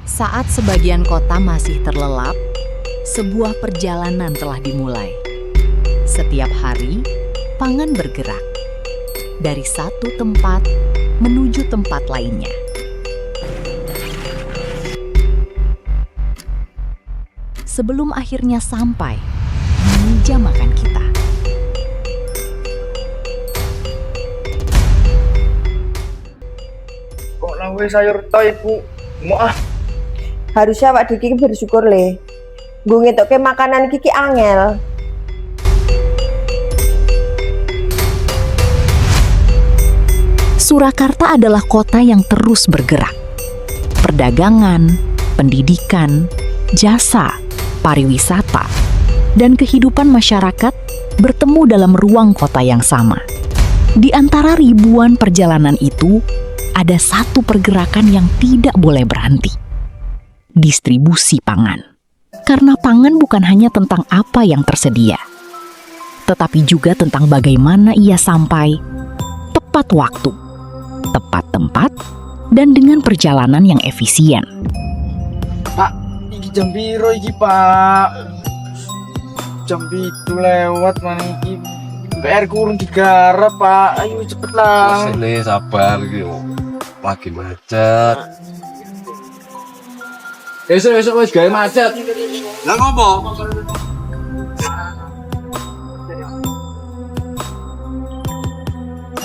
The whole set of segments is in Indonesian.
Saat sebagian kota masih terlelap, sebuah perjalanan telah dimulai. Setiap hari, Pangan bergerak dari satu tempat menuju tempat lainnya. Sebelum akhirnya sampai di meja makan kita. Kok lawe sayur to ibu? Mau ah. Harusnya Wak Diki bersyukur le. Gue ngetoke makanan Kiki angel. Surakarta adalah kota yang terus bergerak. Perdagangan, pendidikan, jasa, pariwisata, dan kehidupan masyarakat bertemu dalam ruang kota yang sama. Di antara ribuan perjalanan itu, ada satu pergerakan yang tidak boleh berhenti. Distribusi pangan. Karena pangan bukan hanya tentang apa yang tersedia, tetapi juga tentang bagaimana ia sampai tepat waktu, tepat tempat, dan dengan perjalanan yang efisien. Pak, iki jam piro iki, Pak? Jam 7 lewat mana iki? PR kurang digarap, Pak. Ayo cepet lah. Sini sabar gitu. Lagi macet. Esok wis gawe macet. Lah ngopo?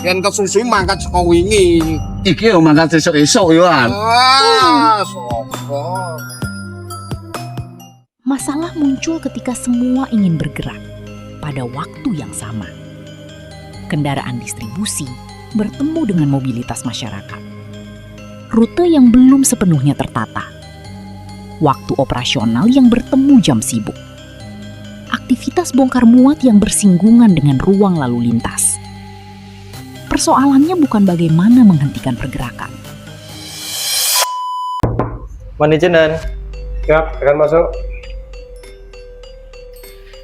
Yen kesusu mangkat saka wingi. Iki yo mangkat esuk-esuk yo an. Sopo? Masalah muncul ketika semua ingin bergerak pada waktu yang sama. Kendaraan distribusi bertemu dengan mobilitas masyarakat. Rute yang belum sepenuhnya tertata. Waktu operasional yang bertemu jam sibuk. Aktivitas bongkar muat yang bersinggungan dengan ruang lalu lintas. Persoalannya bukan bagaimana menghentikan pergerakan. Mani Jenan. Siap, akan masuk.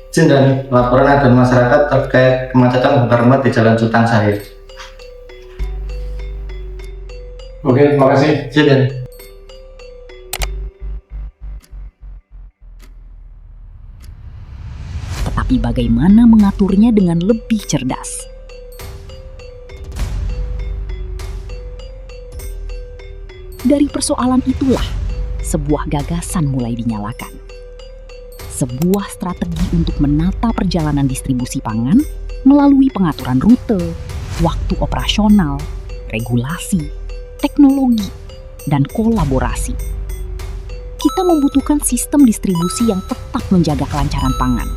Izin dan laporan aduan masyarakat terkait kemacetan bongkar muat di Jalan Sultan Syahrir. Oke, terima kasih. Izin dan Tetapi bagaimana mengaturnya dengan lebih cerdas? Dari persoalan itulah, sebuah gagasan mulai dinyalakan. Sebuah strategi untuk menata perjalanan distribusi pangan melalui pengaturan rute, waktu operasional, regulasi, teknologi, dan kolaborasi. Kita membutuhkan sistem distribusi yang tetap menjaga kelancaran pangan,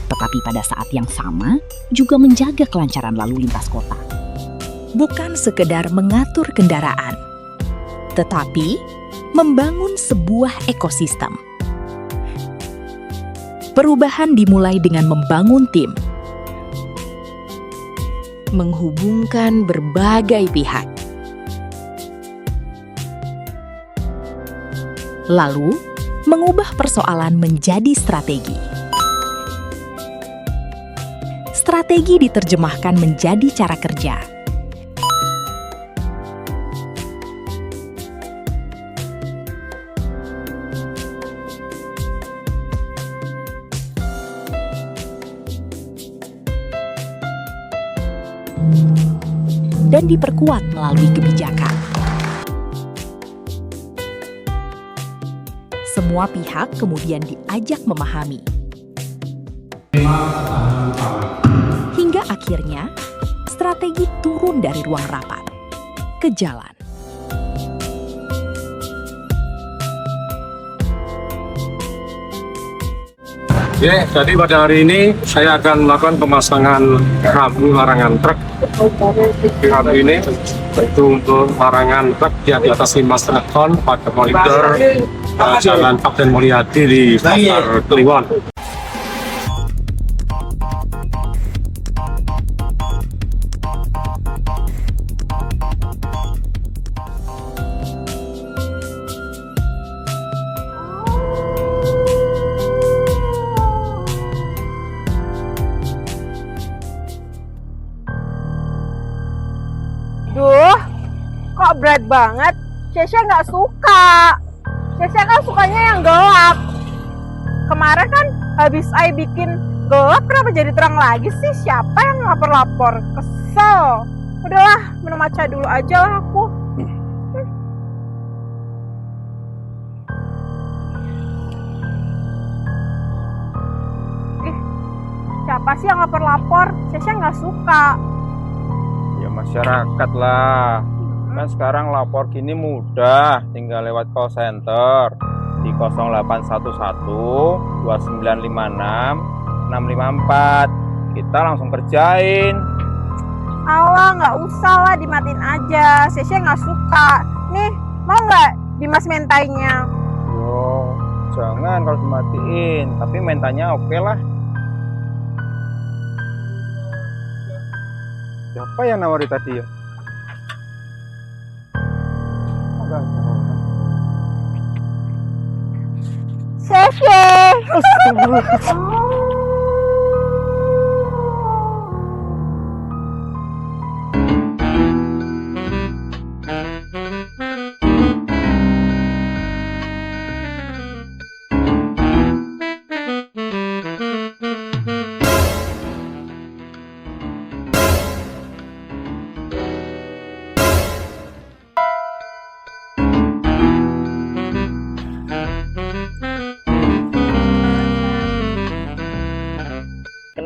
tetapi pada saat yang sama juga menjaga kelancaran lalu lintas kota. Bukan sekedar mengatur kendaraan, tetapi membangun sebuah ekosistem. Perubahan dimulai dengan membangun tim, menghubungkan berbagai pihak, lalu mengubah persoalan menjadi strategi. Strategi diterjemahkan menjadi cara kerja. Dan diperkuat melalui kebijakan. Semua pihak kemudian diajak memahami. Hingga akhirnya, strategi turun dari ruang rapat ke jalan. Oke, jadi pada hari ini saya akan melakukan pemasangan rambu larangan truk. Rambu ini itu untuk larangan truk yang di atas 5,5 ton pada koridor Jalan Kapten Mulyadi di Pasar Kliwon. Duh, kok berat banget? Sesha nggak suka. Sesha rupanya yang gelap. Kemarin kan habis I bikin gelap, kenapa jadi terang lagi sih? Siapa yang lapor-lapor? Kesel. Udahlah, minum matcha dulu aja lah aku. Siapa sih yang lapor-lapor? Saya nggak suka. Ya masyarakat lah. Kan sekarang lapor gini mudah, tinggal lewat call center di 0811 2956 654. Kita langsung kerjain. Allah, nggak usah lah, dimatiin aja. Saya nggak suka. Nih, mau nggak Dimas mentainya? Yo, jangan kalau dimatiin, tapi mentanya oke lah. Siapa yang nawari tadi ya? Enggak ada orang.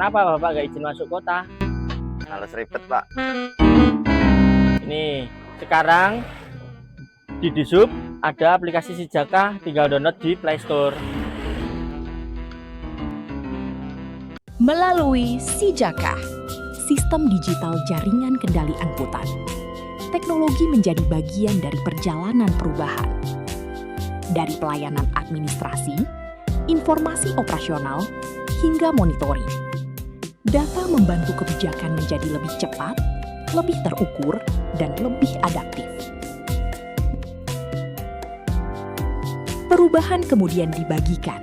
Kenapa Bapak gak izin masuk kota? Males ribet, Pak. Ini sekarang di Disub ada aplikasi Sijaka, tinggal download di Play Store. Melalui Sijaka, sistem digital jaringan kendali angkutan, teknologi menjadi bagian dari perjalanan perubahan. Dari pelayanan administrasi, informasi operasional, hingga monitoring. Data membantu kebijakan menjadi lebih cepat, lebih terukur, dan lebih adaptif. Perubahan kemudian dibagikan.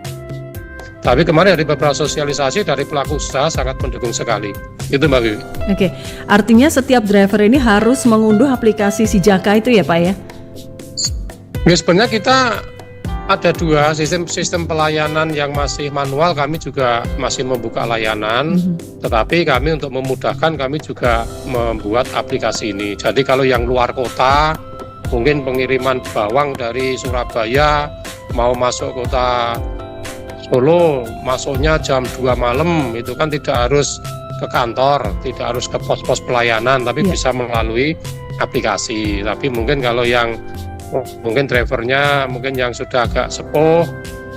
Tapi kemarin dari beberapa sosialisasi dari pelaku usaha sangat mendukung sekali. Itu Mbak Wiwi. Oke, artinya setiap driver ini harus mengunduh aplikasi Sijaka itu ya Pak ya? Ya sebenarnya kita ada dua sistem pelayanan yang masih manual, kami juga masih membuka layanan, tetapi kami untuk memudahkan kami juga membuat aplikasi ini. Jadi kalau yang luar kota, mungkin pengiriman bawang dari Surabaya mau masuk kota Solo, masuknya jam 2 malam, itu kan tidak harus ke kantor, tidak harus ke pos-pos pelayanan, tapi bisa melalui aplikasi. Tapi mungkin kalau yang mungkin drivernya mungkin yang sudah agak sepuh,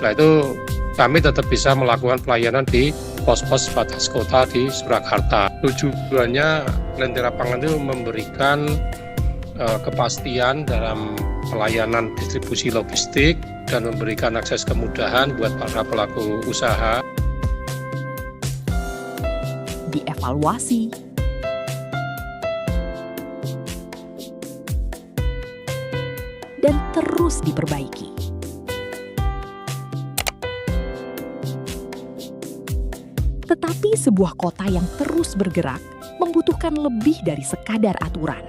nah itu kami tetap bisa melakukan pelayanan di pos-pos batas kota di Surakarta. Tujuannya Lentera Pangan itu memberikan kepastian dalam pelayanan distribusi logistik dan memberikan akses kemudahan buat para pelaku usaha. Dievaluasi, dan terus diperbaiki. Tetapi sebuah kota yang terus bergerak membutuhkan lebih dari sekadar aturan.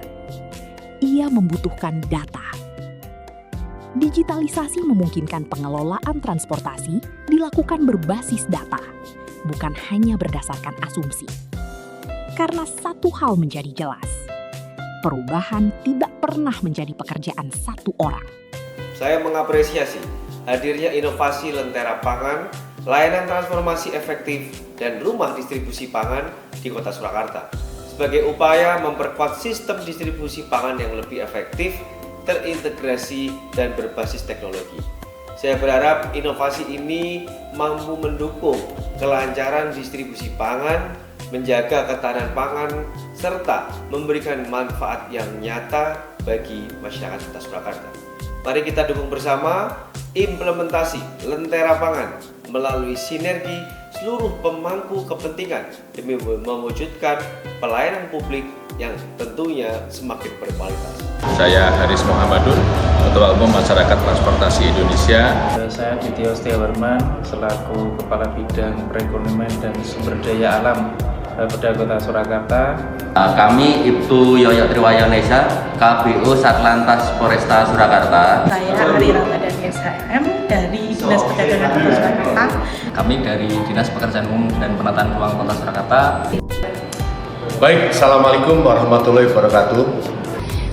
Ia membutuhkan data. Digitalisasi memungkinkan pengelolaan transportasi dilakukan berbasis data, bukan hanya berdasarkan asumsi. Karena satu hal menjadi jelas, perubahan tidak pernah menjadi pekerjaan satu orang. Saya mengapresiasi hadirnya inovasi Lentera Pangan, layanan transformasi efektif, dan rumah distribusi pangan di Kota Surakarta sebagai upaya memperkuat sistem distribusi pangan yang lebih efektif, terintegrasi, dan berbasis teknologi. Saya berharap inovasi ini mampu mendukung kelancaran distribusi pangan, menjaga ketahanan pangan, serta memberikan manfaat yang nyata bagi masyarakat Kota Surakarta. Mari kita dukung bersama implementasi Lentera Pangan melalui sinergi seluruh pemangku kepentingan demi mewujudkan pelayanan publik yang tentunya semakin berkualitas. Saya Haris Muhammadun, Ketua Umum Masyarakat Transportasi Indonesia. Saya Dityo Setiawarman, selaku Kepala Bidang Perekonomian dan Sumber Daya Alam Bapeda Kota Surakarta. Kami Ibtu Yoyo Triwayanesa, KBO Satlantas Polresta Surakarta. Saya Ari Ramadan SHM dari Dinas Perdagangan Kota Surakarta. Kami dari Dinas Pekerjaan Umum dan Penataan Ruang Kota Surakarta. Baik, Assalamualaikum warahmatullahi wabarakatuh.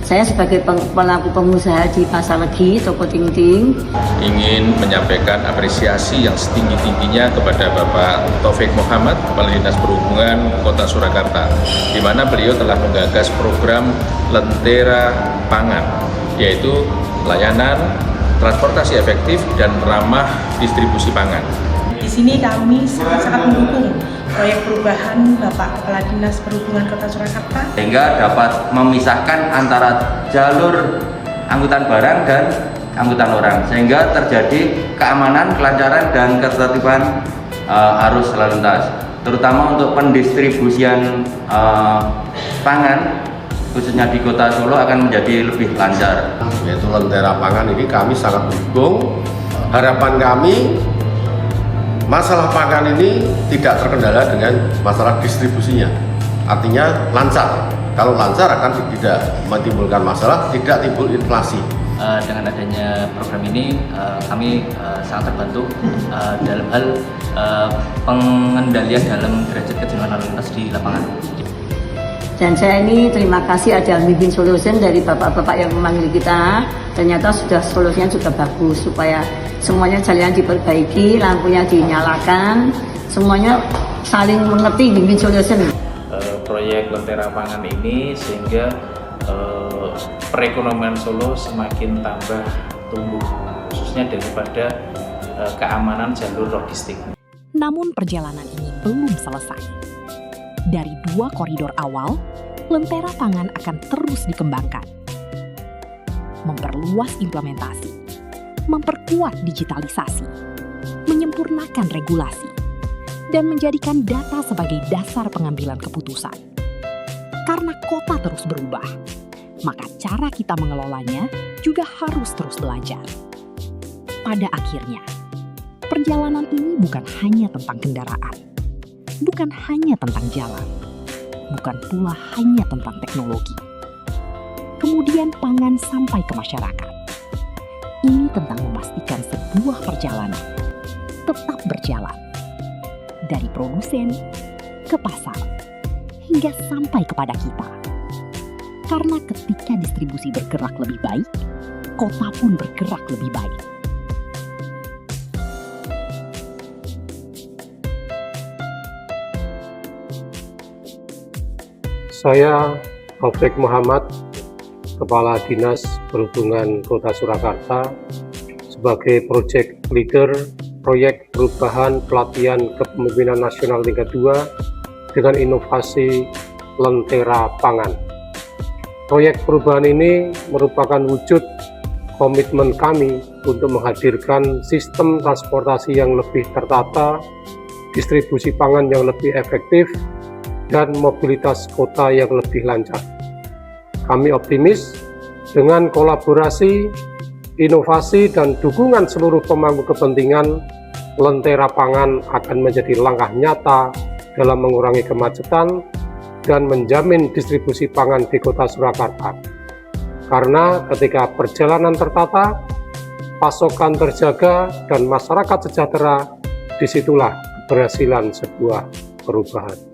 Saya sebagai pelaku pengusaha di Pasar Legi, Toko Ting Ting, ingin menyampaikan apresiasi yang setinggi-tingginya kepada Bapak Taufik Muhammad, Kepala Dinas Perhubungan Kota Surakarta, di mana beliau telah menggagas program Lentera Pangan, yaitu layanan transportasi efektif dan ramah distribusi pangan. Di sini kami sangat mendukung proyek perubahan Bapak Kepala Dinas Perhubungan Kota Surakarta, sehingga dapat memisahkan antara jalur angkutan barang dan angkutan orang, sehingga terjadi keamanan, kelancaran, dan ketertiban arus lalu lintas, terutama untuk pendistribusian pangan khususnya di Kota Solo akan menjadi lebih lancar. Yaitu Lentera Pangan ini kami sangat mendukung. Harapan kami masalah pangan ini tidak terkendala dengan masalah distribusinya, artinya lancar. Kalau lancar akan tidak menimbulkan masalah, tidak timbul inflasi. Dengan adanya program ini kami sangat terbantu dalam hal pengendalian dalam derajat kejenuhan lalu lintas di lapangan. dan saya ini terima kasih ada win-win solution dari bapak-bapak yang memanggil kita. Ternyata sudah solusinya juga bagus supaya semuanya jalan diperbaiki, lampunya dinyalakan, semuanya saling mengerti win-win solution. Proyek Lentera Pangan ini sehingga perekonomian Solo semakin tambah tumbuh, khususnya daripada keamanan jalur logistik. Namun perjalanan ini belum selesai. Dari 2 koridor awal, Lentera Pangan akan terus dikembangkan. Memperluas implementasi, memperkuat digitalisasi, menyempurnakan regulasi, dan menjadikan data sebagai dasar pengambilan keputusan. Karena kota terus berubah, maka cara kita mengelolanya juga harus terus belajar. Pada akhirnya, perjalanan ini bukan hanya tentang kendaraan, bukan hanya tentang jalan, bukan pula hanya tentang teknologi. Kemudian pangan sampai ke masyarakat. Ini tentang memastikan sebuah perjalanan tetap berjalan. Dari produsen ke pasar, hingga sampai kepada kita. Karena ketika distribusi bergerak lebih baik, kota pun bergerak lebih baik. Saya Taufik Muhammad, Kepala Dinas Perhubungan Kota Surakarta, sebagai Project Leader Proyek Perubahan Pelatihan Kepemimpinan Nasional tingkat 2 dengan inovasi Lentera Pangan. Proyek perubahan ini merupakan wujud komitmen kami untuk menghadirkan sistem transportasi yang lebih tertata, distribusi pangan yang lebih efektif, dan mobilitas kota yang lebih lancar. Kami optimis dengan kolaborasi, inovasi, dan dukungan seluruh pemangku kepentingan, Lentera Pangan akan menjadi langkah nyata dalam mengurangi kemacetan dan menjamin distribusi pangan di Kota Surakarta. Karena ketika perjalanan tertata, pasokan terjaga, dan masyarakat sejahtera, disitulah keberhasilan sebuah perubahan.